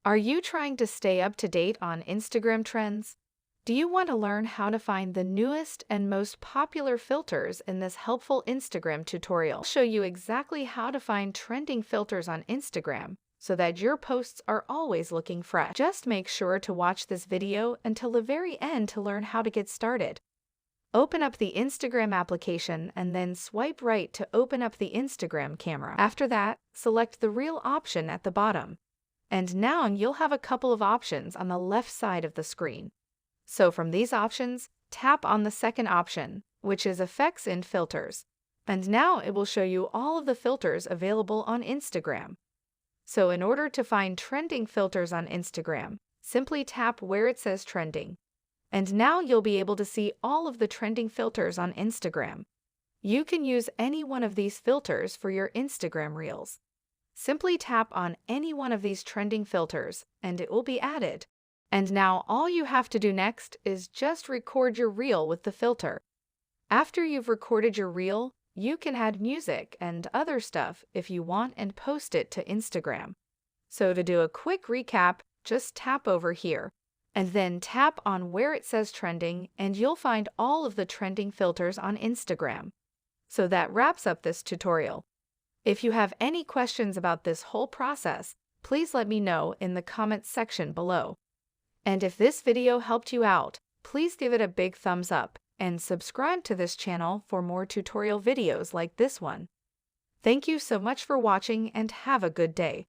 Are you trying to stay up to date on Instagram trends? Do you want to learn how to find the newest and most popular filters in this helpful Instagram tutorial? I'll show you exactly how to find trending filters on Instagram so that your posts are always looking fresh. Just make sure to watch this video until the very end to learn how to get started. Open up the Instagram application and then swipe right to open up the Instagram camera. After that, select the Reel option at the bottom. And now you'll have a couple of options on the left side of the screen. So from these options, tap on the second option, which is Effects and Filters. And now it will show you all of the filters available on Instagram. So in order to find trending filters on Instagram, simply tap where it says Trending. And now you'll be able to see all of the trending filters on Instagram. You can use any one of these filters for your Instagram Reels. Simply tap on any one of these trending filters and it will be added. And now all you have to do next is just record your reel with the filter. After you've recorded your reel, you can add music and other stuff if you want and post it to Instagram. So to do a quick recap, just tap over here and then tap on where it says Trending and you'll find all of the trending filters on Instagram. So that wraps up this tutorial. If you have any questions about this whole process, please let me know in the comments section below. And if this video helped you out, please give it a big thumbs up and subscribe to this channel for more tutorial videos like this one. Thank you so much for watching and have a good day.